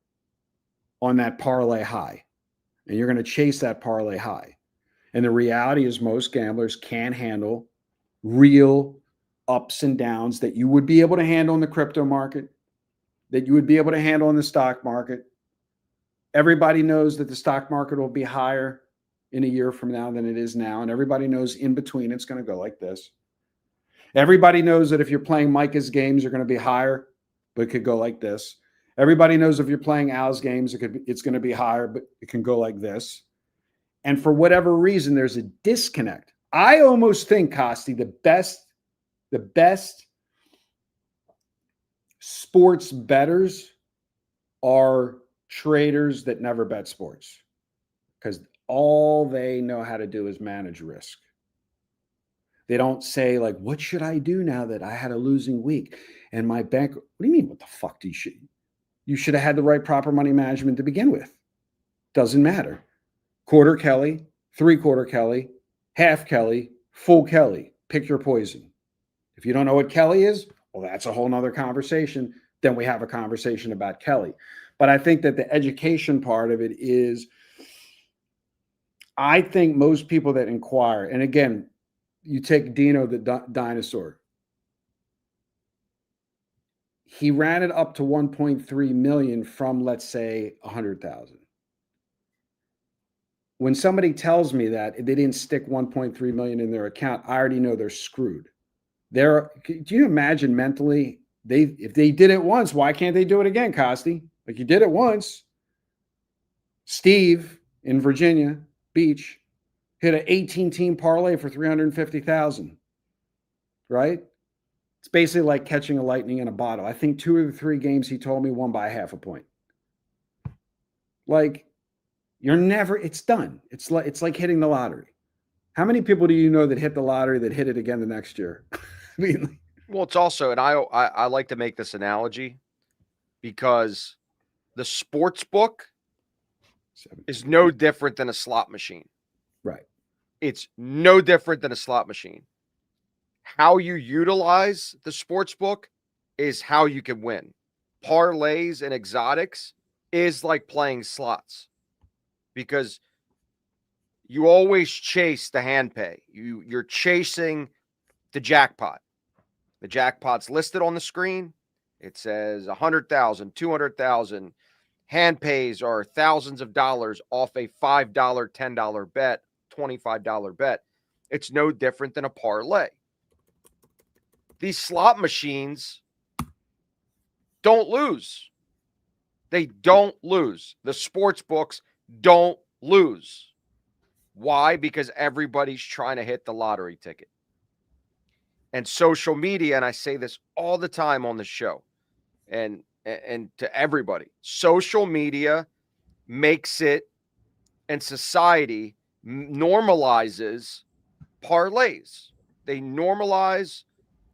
S2: on that parlay high, and you're going to chase that parlay high. And the reality is most gamblers can't handle real ups and downs that you would be able to handle in the crypto market, that you would be able to handle in the stock market. Everybody knows that the stock market will be higher in a year from now than it is now. And everybody knows in between it's going to go like this. Everybody knows that if you're playing Micah's games, you're going to be higher, but it could go like this. Everybody knows if you're playing Al's games, it's going to be higher, but it can go like this. And for whatever reason, there's a disconnect. I almost think, Kosty, the best sports bettors are traders that never bet sports, because all they know how to do is manage risk. They don't say, like, what should I do now that I had a losing week and my bank? What do you mean? What the fuck do you should have had the right proper money management to begin with. Doesn't matter. Quarter Kelly, 3/4 Kelly, half Kelly, full Kelly. Pick your poison. If you don't know what Kelly is, well, that's a whole nother conversation. Then we have a conversation about Kelly. But I think that the education part of it is, I think most people that inquire, and again, you take Dino the dinosaur. He ran it up to 1.3 million from, let's say, 100,000. When somebody tells me that they didn't stick 1.3 million in their account, I already know they're screwed. Do you imagine mentally, if they did it once, why can't they do it again, Kosty? Like, you did it once. Steve in Virginia Beach hit an 18-team parlay for 350,000, right? It's basically like catching a lightning in a bottle. I think 2 of the 3 games he told me won by half a point. Like, it's done. It's like hitting the lottery. How many people do you know that hit the lottery that hit it again the next year? I mean,
S1: well, it's also, and I like to make this analogy because the sports book is no different than a slot machine.
S2: Right.
S1: It's no different than a slot machine. How you utilize the sports book is how you can win. Parlays and exotics is like playing slots, because you always chase the hand pay. You're chasing the jackpot. The jackpot's listed on the screen. It says 100,000, 200,000. Hand pays are thousands of dollars off a $5, $10 bet, $25 bet. It's no different than a parlay. These slot machines don't lose. They don't lose. The sports books don't lose. Why? Because everybody's trying to hit the lottery ticket. And social media, and I say this all the time on the show, and to everybody, social media makes it, and society normalizes parlays. They normalize,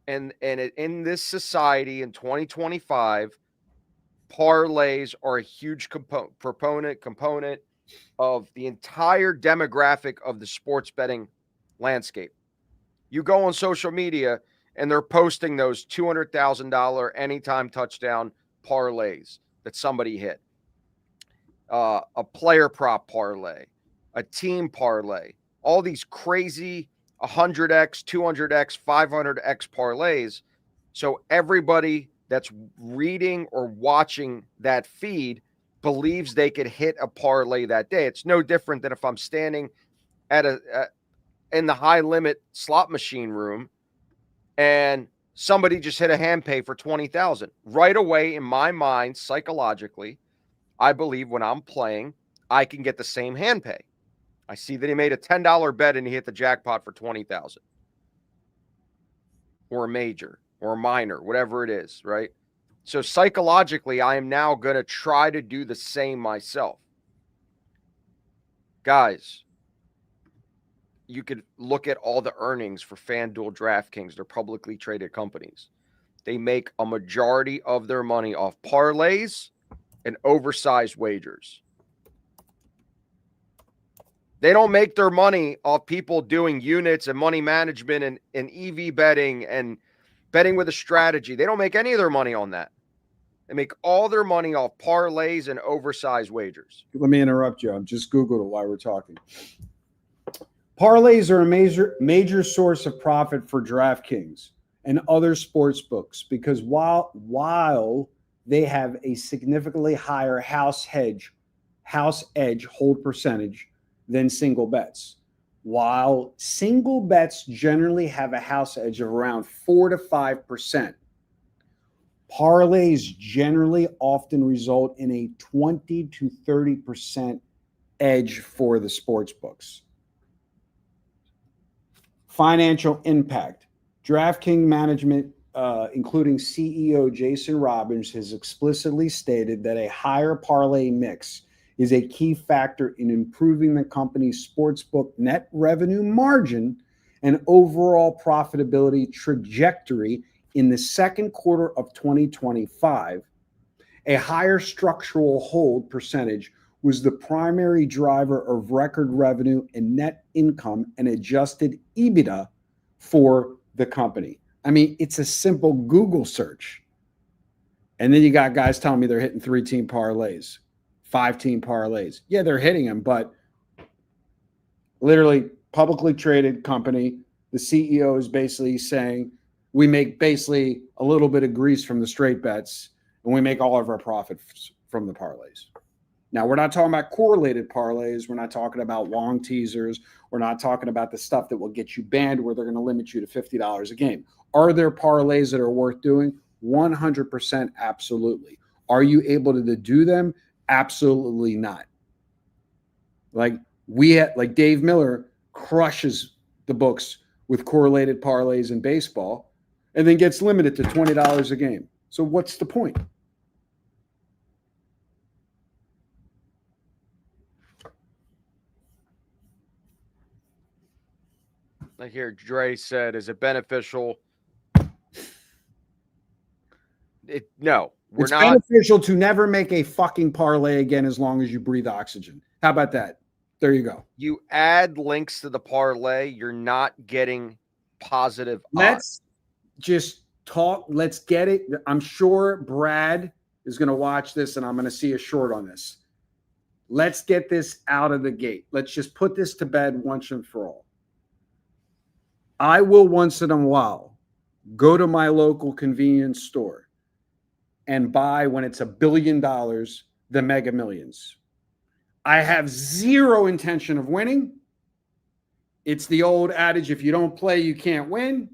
S1: and in this society in 2025, parlays are a huge component of the entire demographic of the sports betting landscape. You go on social media and they're posting those $200,000 anytime touchdown parlays that somebody hit, a player prop parlay, a team parlay, all these crazy 100x, 200x, 500x parlays. So everybody that's reading or watching that feed believes they could hit a parlay that day. It's no different than if I'm standing in the high limit slot machine room, and somebody just hit a hand pay for 20,000. Right away, in my mind, psychologically, I believe when I'm playing, I can get the same hand pay. I see that he made a $10 bet and he hit the jackpot for 20,000, or a major or a minor, whatever it is, right? So psychologically, I am now going to try to do the same myself. Guys, you could look at all the earnings for FanDuel, DraftKings. They're publicly traded companies. They make a majority of their money off parlays and oversized wagers. They don't make their money off people doing units and money management and EV betting and betting with a strategy. They don't make any of their money on that. They make all their money off parlays and oversized wagers.
S2: Let me interrupt you. I'm just Googled it while we're talking. Parlays are a major source of profit for DraftKings and other sports books because while they have a significantly higher house edge hold percentage than single bets. While single bets generally have a house edge of around 4 to 5%, parlays generally often result in a 20 to 30% edge for the sports books. Financial impact. DraftKings management, including CEO Jason Robbins, has explicitly stated that a higher parlay mix is a key factor in improving the company's sportsbook net revenue margin and overall profitability trajectory in the second quarter of 2025. A higher structural hold percentage was the primary driver of record revenue and net income and adjusted EBITDA for the company. I mean, it's a simple Google search. And then you got guys telling me they're hitting 3-team parlays, 5-team parlays. Yeah, they're hitting them, but literally publicly traded company, the CEO is basically saying we make basically a little bit of grease from the straight bets and we make all of our profits from the parlays. Now, we're not talking about correlated parlays. We're not talking about long teasers. We're not talking about the stuff that will get you banned where they're going to limit you to $50 a game. Are there parlays that are worth doing? 100% absolutely. Are you able to do them? Absolutely not. Like Dave Miller crushes the books with correlated parlays in baseball and then gets limited to $20 a game. So what's the point?
S1: Like here, Dre said, is it beneficial? No,
S2: it's not beneficial to never make a fucking parlay again as long as you breathe oxygen. How about that? There you go.
S1: You add links to the parlay, you're not getting positive
S2: odds. Just talk. Let's get it. I'm sure Brad is going to watch this and I'm going to see a short on this. Let's get this out of the gate. Let's just put this to bed once and for all. I will once in a while go to my local convenience store and buy, when it's $1 billion, the Mega Millions. I have zero intention of winning. It's the old adage, if you don't play, you can't win.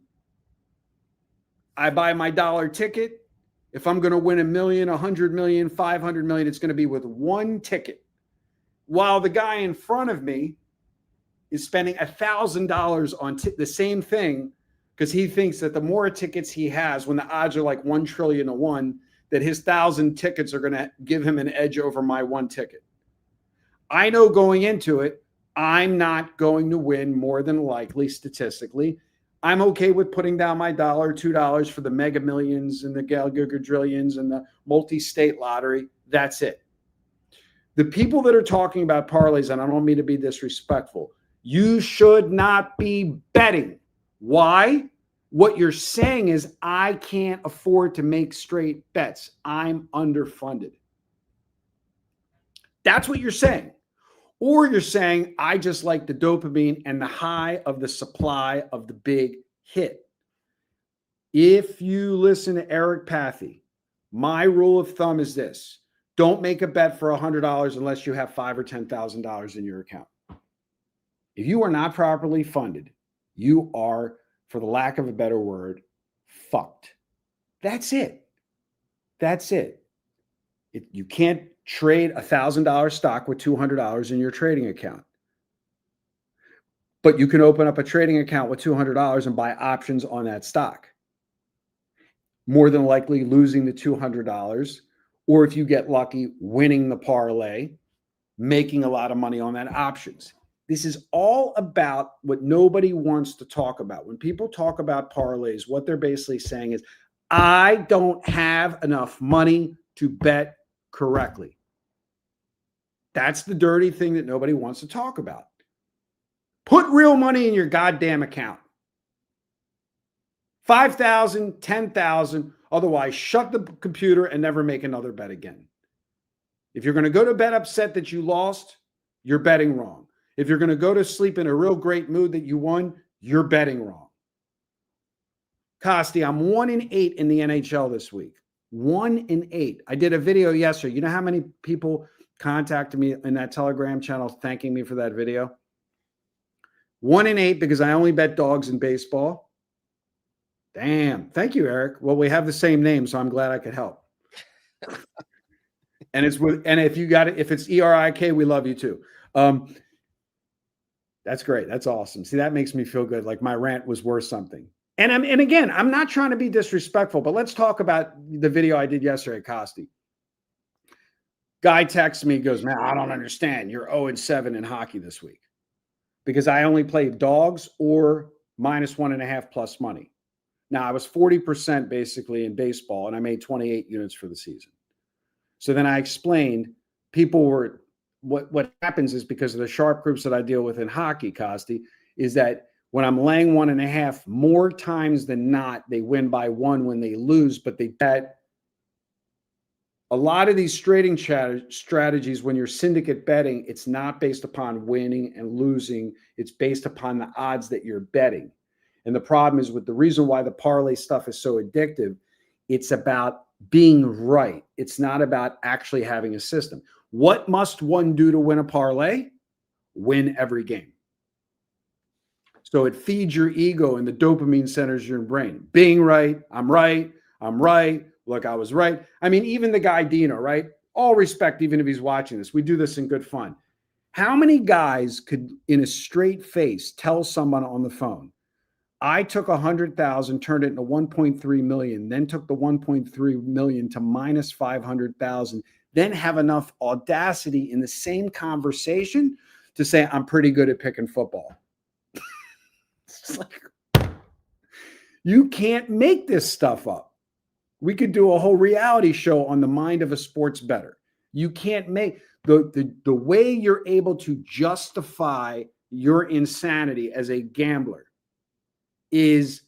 S2: I buy my dollar ticket. If I'm going to win $1 million, $100 million, $500 million, it's going to be with one ticket. While the guy in front of me is spending $1,000 on the same thing because he thinks that the more tickets he has, when the odds are like 1 trillion to 1, that his 1,000 tickets are going to give him an edge over my one ticket. I know going into it, I'm not going to win more than likely statistically. I'm okay with putting down my $1, $2 for the Mega Millions and the Galgadrillions and the multi-state lottery. That's it. The people that are talking about parlays, and I don't mean to be disrespectful, you should not be betting. Why? What you're saying is, I can't afford to make straight bets. I'm underfunded. That's what you're saying. Or you're saying, I just like the dopamine and the high of the supply of the big hit. If you listen to Eric Pathy, my rule of thumb is this. Don't make a bet for $100 unless you have $5,000 or $10,000 in your account. If you are not properly funded, you are, for the lack of a better word, fucked. That's it. That's it. You can't trade $1,000 stock with $200 in your trading account. But you can open up a trading account with $200 and buy options on that stock. More than likely losing the $200, or if you get lucky, winning the parlay, making a lot of money on that options. This is all about what nobody wants to talk about. When people talk about parlays, what they're basically saying is, I don't have enough money to bet correctly. That's the dirty thing that nobody wants to talk about. Put real money in your goddamn account. 5,000, 10,000. Otherwise, shut the computer and never make another bet again. If you're going to go to bed upset that you lost, you're betting wrong. If you're going to go to sleep in a real great mood that you won, you're betting wrong. Kosty, I'm 1-8 in the NHL this week. 1-8. I did a video yesterday. You know how many people contacted me in that Telegram channel thanking me for that video? 1-8 because I only bet dogs in baseball. Damn. Thank you, Eric. Well, we have the same name, so I'm glad I could help. And if you got it, if it's ERIK, we love you too. That's great. That's awesome. See, that makes me feel good. Like my rant was worth something. And again, I'm not trying to be disrespectful, but let's talk about the video I did yesterday, Kosty. Guy texts me, goes, man, I don't understand. You're 0-7 in hockey this week because I only played dogs or -1.5 plus money. Now, I was 40% basically in baseball, and I made 28 units for the season. So then I explained people were what happens is because of the sharp groups that I deal with in hockey, Kosty, is that when I'm laying 1.5, more times than not, they win by 1 when they lose, but they bet. A lot of these trading strategies, when you're syndicate betting, it's not based upon winning and losing. It's based upon the odds that you're betting. And the problem is with the reason why the parlay stuff is so addictive, it's about being right. It's not about actually having a system. What must one do to win a parlay? Win every game. So it feeds your ego and the dopamine centers in your brain. Being right, I'm right, look, I was right. I mean, even the guy Dino, right? All respect, even if he's watching this. We do this in good fun. How many guys could, in a straight face, tell someone on the phone, I took 100,000, turned it into 1.3 million, then took the 1.3 million to -500,000, then have enough audacity in the same conversation to say, I'm pretty good at picking football. It's like, you can't make this stuff up. We could do a whole reality show on the mind of a sports bettor. You can't make the way you're able to justify your insanity as a gambler is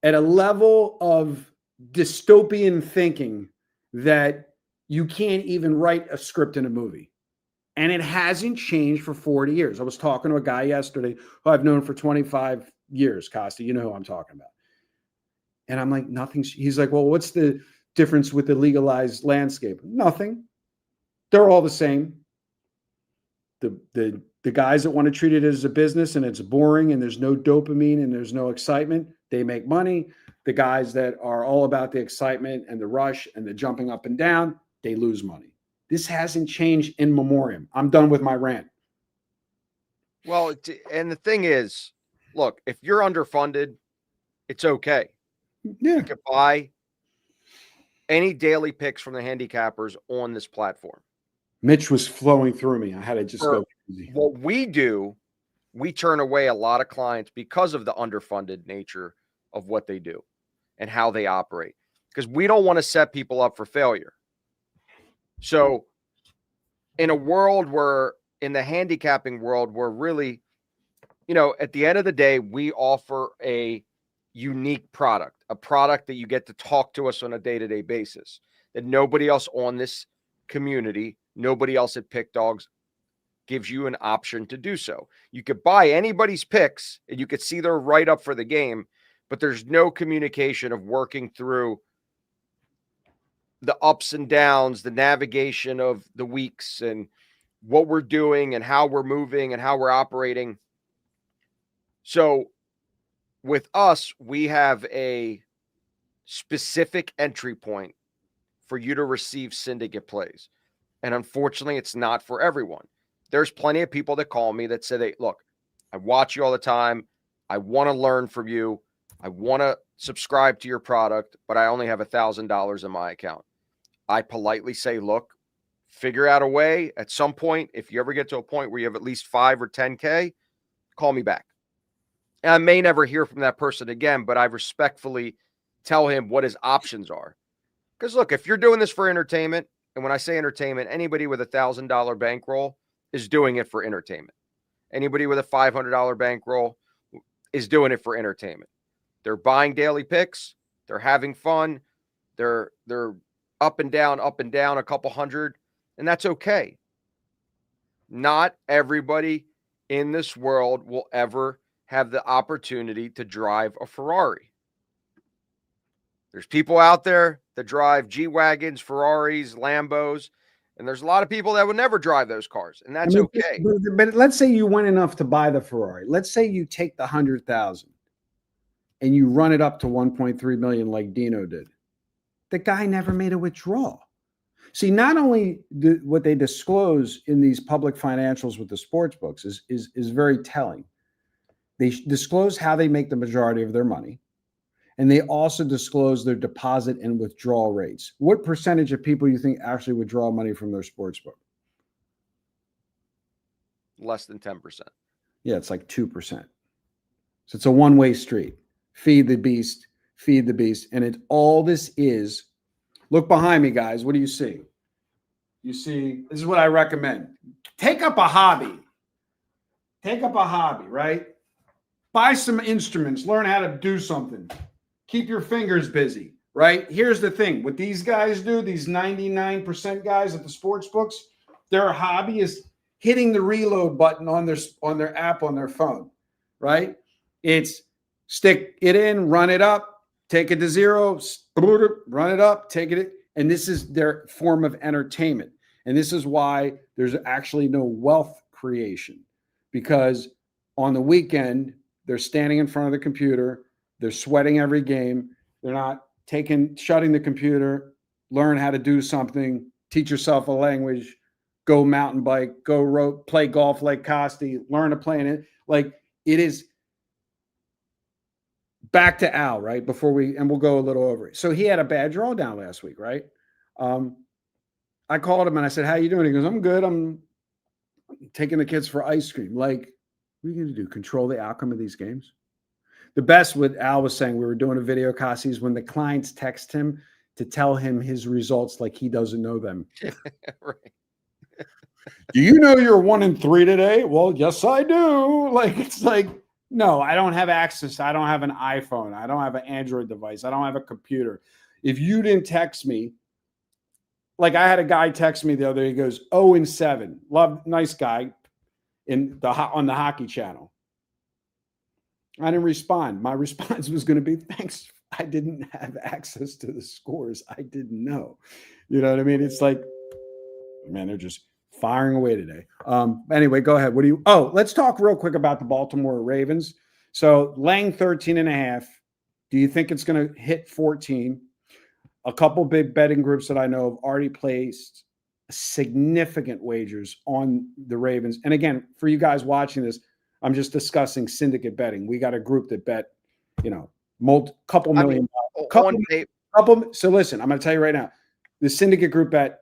S2: at a level of dystopian thinking that you can't even write a script in a movie. And it hasn't changed for 40 years. I was talking to a guy yesterday who I've known for 25 years, Kosty. You know who I'm talking about. And I'm like, nothing's. He's like, well, what's the difference with the legalized landscape? Nothing. They're all the same. The guys that want to treat it as a business and it's boring and there's no dopamine and there's no excitement, they make money. The guys that are all about the excitement and the rush and the jumping up and down, they lose money. This hasn't changed in memoriam. I'm done with my rant.
S1: Well, and the thing is, look, if you're underfunded, it's okay.
S2: Yeah.
S1: You can buy any daily picks from the handicappers on this platform.
S2: Mitch was flowing through me. I had to just go crazy.
S1: What we do, we turn away a lot of clients because of the underfunded nature of what they do and how they operate, because we don't want to set people up for failure. So in a world where, in the handicapping world, where really, at the end of the day, we offer a unique product, a product that you get to talk to us on a day-to-day basis that nobody else on this community, nobody else at PickDawgz gives you an option to do so. You could buy anybody's picks and you could see their write-up for the game, but there's no communication of working through the ups and downs, the navigation of the weeks and what we're doing and how we're moving and how we're operating. So with us, we have a specific entry point for you to receive syndicate plays. And unfortunately, it's not for everyone. There's plenty of people that call me that say, hey, look, I watch you all the time. I want to learn from you. I want to subscribe to your product, but I only have $1,000 in my account. I politely say, look, figure out a way at some point. If you ever get to a point where you have at least 5 or 10K, call me back. And I may never hear from that person again, but I respectfully tell him what his options are. Because look, if you're doing this for entertainment, and when I say entertainment, anybody with $1,000 bankroll is doing it for entertainment. Anybody with a $500 bankroll is doing it for entertainment. They're buying daily picks. They're having fun. They're up and down a couple hundred, and that's okay. Not everybody in this world will ever have the opportunity to drive a Ferrari. There's people out there that drive G-Wagons, Ferraris, Lambos, and there's a lot of people that would never drive those cars, and that's okay.
S2: But let's say you went enough to buy the Ferrari. Let's say you take the 100,000 and you run it up to 1.3 million like Dino did. The guy never made a withdrawal. See, not only what they disclose in these public financials with the sports books is very telling. They disclose how they make the majority of their money, and they also disclose their deposit and withdrawal rates. What percentage of people you think actually withdraw money from their sports book?
S1: Less than 10%.
S2: Yeah, it's like 2%. So it's a one-way street. Feed the beast, feed the beast. And it all this is, look behind me, guys. What do you see? You see, this is what I recommend. Take up a hobby. Take up a hobby, right? Buy some instruments. Learn how to do something. Keep your fingers busy, right? Here's the thing. What these guys do, these 99% guys at the sports books, their hobby is hitting the reload button on their app on their phone, right? It's stick it in, run it up, take it to zero, run it up, take it in. And this is their form of entertainment. And this is why there's actually no wealth creation, because on the weekend, they're standing in front of the computer. They're sweating every game. They're not shutting the computer, learn how to do something, teach yourself a language, go mountain bike, go rope, play golf like Kosty, learn to play in it. Like it is back to Al, right? We'll go a little over it. So he had a bad drawdown last week, right? I called him and I said, how you doing? He goes, I'm good. I'm taking the kids for ice cream. Like, what are you going to do? Control the outcome of these games? The best, what Al was saying, we were doing a video, Kosty, is when the clients text him to tell him his results like he doesn't know them.
S1: Right.
S2: Do you know you're 1-3 today? Well, yes, I do. Like, it's like, no, I don't have access. I don't have an iPhone. I don't have an Android device. I don't have a computer. If you didn't text me, like I had a guy text me the other day, he goes, 0-7. Love, nice guy on the hockey channel. I didn't respond. My response was going to be, thanks. I didn't have access to the scores. I didn't know. You know what I mean? It's like, man, they're just firing away today. Anyway, go ahead. Let's talk real quick about the Baltimore Ravens. So laying 13.5. Do you think it's going to hit 14? A couple big betting groups that I know have already placed significant wagers on the Ravens. And again, for you guys watching this, I'm just discussing syndicate betting. We got a group that bet, couple million. So listen, I'm going to tell you right now, the syndicate group bet,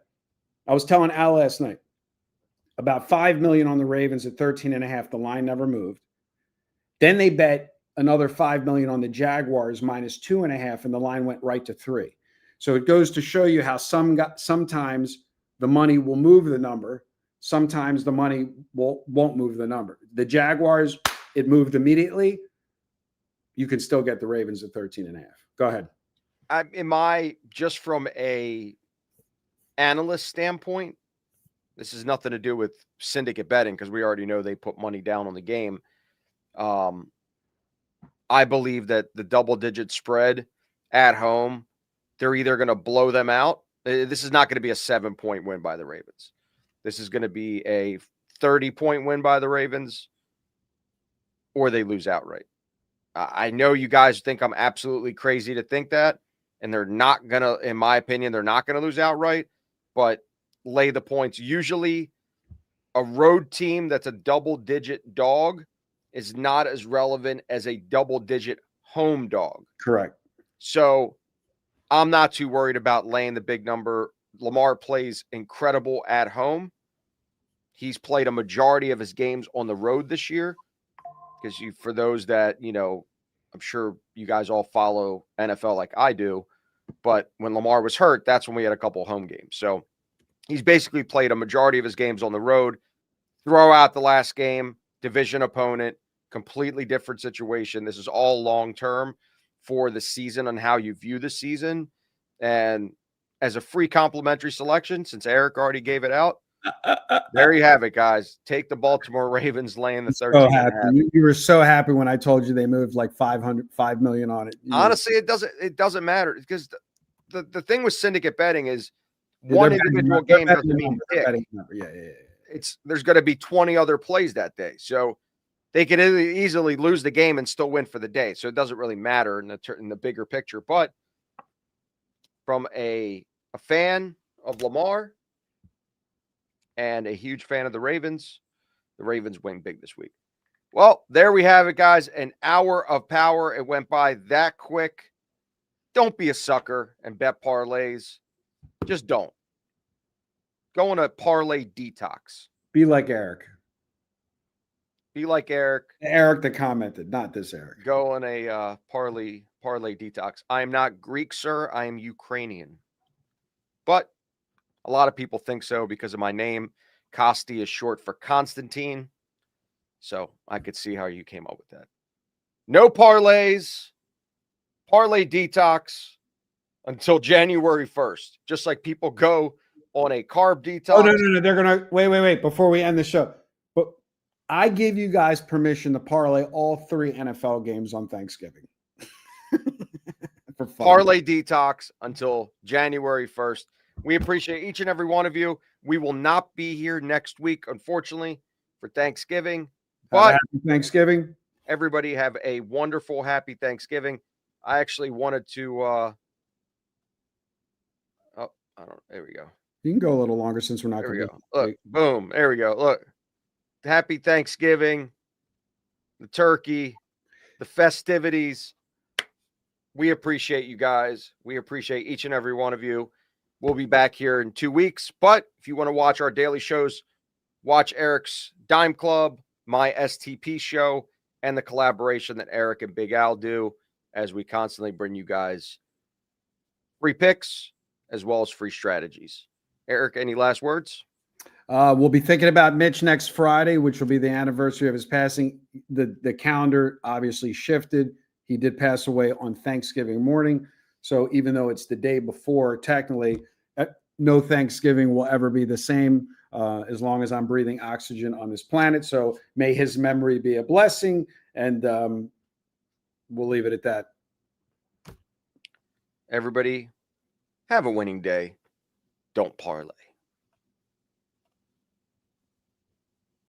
S2: I was telling Al last night, about $5 million on the Ravens at 13.5. The line never moved. Then they bet another $5 million on the Jaguars minus 2.5, and the line went right to 3. So it goes to show you how sometimes the money will move the number. Sometimes the money won't move the number. The Jaguars, it moved immediately. You can still get the Ravens at 13.5. Go ahead.
S1: Just from a analyst standpoint, this has nothing to do with syndicate betting because we already know they put money down on the game. I believe that the double-digit spread at home, they're either going to blow them out. This is not going to be a 7-point win by the Ravens. This is going to be a 30-point win by the Ravens. or they lose outright. I know you guys think I'm absolutely crazy to think that, and they're not going to, in my opinion, they're not going to lose outright, but lay the points. Usually a road team that's a double-digit dog is not as relevant as a double-digit home dog.
S2: Correct.
S1: So I'm not too worried about laying the big number. Lamar plays incredible at home. He's played a majority of his games on the road this year. Because for those that, I'm sure you guys all follow NFL like I do, but when Lamar was hurt, that's when we had a couple home games. So he's basically played a majority of his games on the road. Throw out the last game, division opponent, completely different situation. This is all long-term for the season and how you view the season. And as a free complimentary selection, since Eric already gave it out, there you have it, guys. Take the Baltimore Ravens laying the 13.
S2: So happy. You were so happy when I told you they moved like $5 million on it.
S1: Honestly, it doesn't matter because the thing with syndicate betting is one individual game doesn't mean pick.
S2: Yeah.
S1: There's going to be 20 other plays that day, so they could easily lose the game and still win for the day. So it doesn't really matter in the bigger picture. But from a fan of Lamar and a huge fan of the Ravens win big this week. Well, there we have it, guys. An hour of power. It went by that quick. Don't be a sucker and bet parlays. Just don't. Go on a parlay detox.
S2: Be like Eric.
S1: Be like Eric.
S2: Eric that commented, not this Eric.
S1: Go on a parlay detox. I am not Greek, sir. I am Ukrainian. But a lot of people think so because of my name. Kosty is short for Constantine. So I could see how you came up with that. No parlays. Parlay detox until January 1st. Just like people go on a carb detox.
S2: Oh, no. They're going to wait. Before we end the show. But I gave you guys permission to parlay all 3 NFL games on Thanksgiving. For fun.
S1: Parlay detox until January 1st. We appreciate each and every one of you. We will not be here next week, unfortunately, for Thanksgiving. But
S2: happy Thanksgiving.
S1: Everybody have a wonderful, happy Thanksgiving. I actually wanted to there we go.
S2: You can go a little longer since we're not going to
S1: go. Look, boom. There we go. Look. Happy Thanksgiving. The turkey, the festivities. We appreciate you guys. We appreciate each and every one of you. We'll be back here in 2 weeks. But if you want to watch our daily shows, watch Eric's Dime Club, my STP show, and the collaboration that Eric and Big Al do as we constantly bring you guys free picks as well as free strategies. Eric, any last words?
S2: We'll be thinking about Mitch next Friday, which will be the anniversary of his passing. The calendar obviously shifted. He did pass away on Thanksgiving morning. So even though it's the day before, technically, no Thanksgiving will ever be the same as long as I'm breathing oxygen on this planet. So may his memory be a blessing, and we'll leave it at that.
S1: Everybody, have a winning day. Don't parlay.